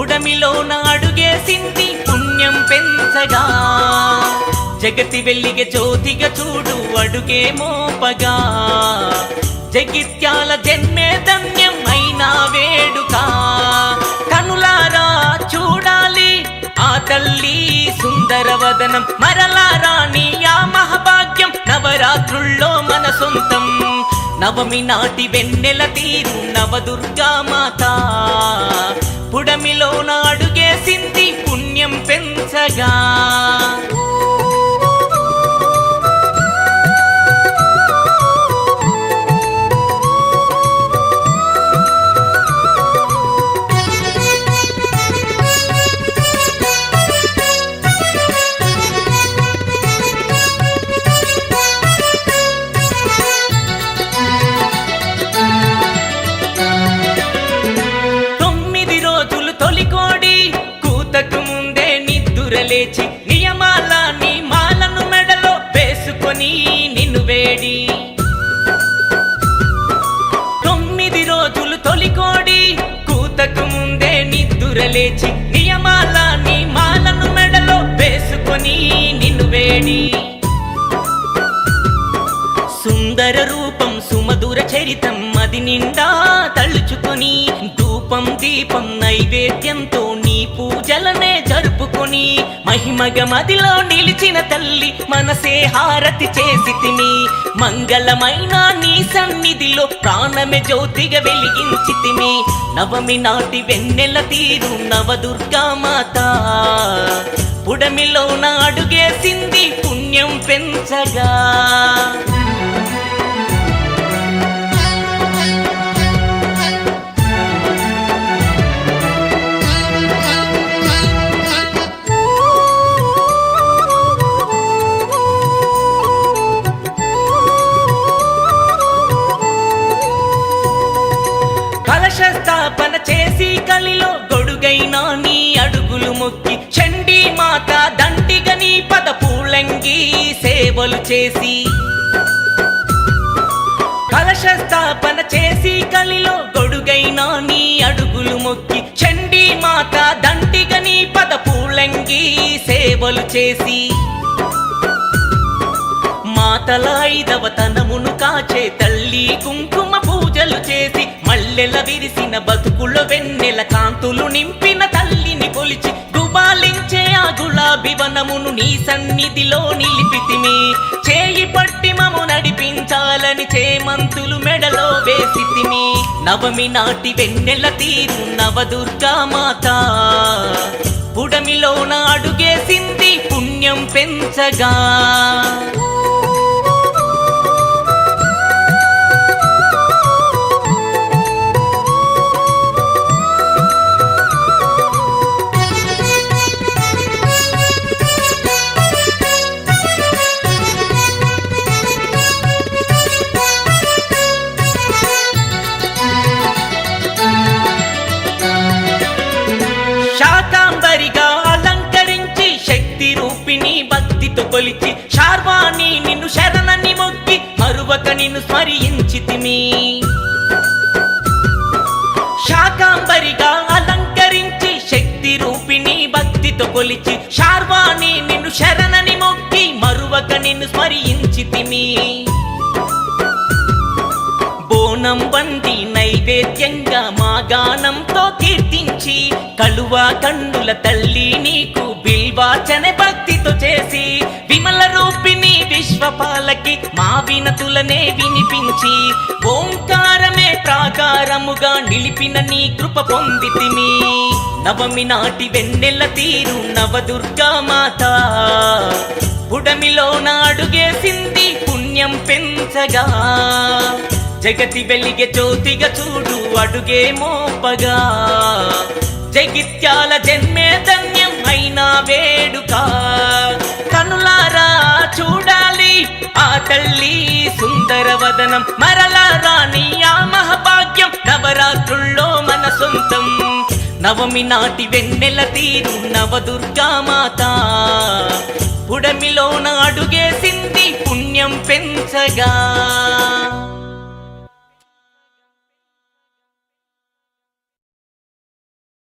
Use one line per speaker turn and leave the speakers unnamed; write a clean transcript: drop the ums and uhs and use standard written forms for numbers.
పుడమిలోన అడుగేసింది పుణ్యం పెంచగా, జగతి వెలిగే జ్యోతిగా చూడు అడుగే మోపగా, జగిత్యాల జన్మే ధన్యం అయినా వేడుక, కనులారా చూడాలి ఆ తల్లి సుందరవదనం, మరలా రాణి ఆ మహాభాగ్యం నవరాత్రుల్లో మన సొంతం. నవమి నాటి వెన్నెల తీరు నవదుర్గా మాత, పుడమిలోన అడుగేసింది పుణ్యం పెంచగా. లేచి నియమాలని మాలను మెడలో వేసుకొని నిన్ను వేడి, 9 రోజులు తొలికోడి కూతకు ముందే నిద్దురలేచి నియమాలని మాలను మెడలో వేసుకొని నిన్ను వేడి, సుందర రూపం సుమధుర చరితం అది నిండా తలుచుకొని, ధూపం దీపం నైవేద్యంతో నీ పూజలనే జరుపుకొని, మహిమగ మదిలో నిలిచిన తల్లి మనసే హారతి చేసితిమి, మంగళమైన నీ సన్నిధిలో ప్రాణమే జ్యోతిగా వెలిగించితిమి. నవమి నాటి వెన్నెల తీరు నవదుర్గా మాత, పుడమిలోన అడుగేసింది పుణ్యం పెంచగా. కలశస్థాపన చేసి కలిలో గొడుగైనా నీ అడుగులు మొక్కి, చండీ మాత దండిగా నీ పద పూలంగి సేవలు చేసి, కలశస్థాపన చేసి కలిలో గొడుగైనా నీ అడుగులు మొక్కి, చండీ మాత దండిగా నీ పద పూలంగి సేవలు చేసి, మాతల 5వ తనమును కాచే తల్లి కుంకుమ పూజలు చేసి, మల్లెల విరిసిన బతుకులో వెన్నెల కాంతులు నింపిన తల్లిని కొలిచి, గుబాలించే ఆ గులాబీ వనమును నీ సన్నిధిలో నిలిపితిమి, చేయి పట్టి మము నడిపించాలని చేమంతులు మెడలో వేసితిమి. నవమి నాటి వెన్నెల తీరు నవదుర్గా మాత, పుడమిలోన అడుగేసింది పుణ్యం పెంచగా. శాకాంబరిగా అలంకరించి శక్తి రూపిణి భక్తితో కొలిచి, శార్వాణి నిన్ను శరణని మొక్కి మరువక నిన్ను స్మరించితిమి. శాకాంబరిగా అలంకరించి శక్తి రూపిణి భక్తితో కొలిచి, శార్వాణి నిన్ను శరణని మొక్కి మరువక నిన్ను స్మరించితిమి. బోనం వండి నైవేద్యంగా మా గానంతో కీర్తించి, కలువ కండుల తల్లి నీకు బిల్వాచన భక్తితో చేసి, విమల రూపిణి విశ్వపాలకి మా వినతులనే వినిపించి, ఓంకారమే ప్రాకారముగా నిలిపిన నీ కృప పొందితిమి. నవమి నాటి వెన్నెల తీరు నవదుర్గా మాత, పుడమిలోన అడుగేసింది పుణ్యం పెంచగా, జగతి వెలిగే జ్యోతిగా చూడు అడుగే మోపగా, జగిత్యాల జన్మే ధన్యం అయినా వేడుక, కనులారా చూడాలి ఆ తల్లి సుందరవదనం, మరలా రాణి ఆ మహాభాగ్యం నవరాత్రుల్లో మన సొంతం. నవమి నాటి వెన్నెల తీరు నవదుర్గా మాత, పుడమిలోన అడుగేసింది పుణ్యం పెంచగా.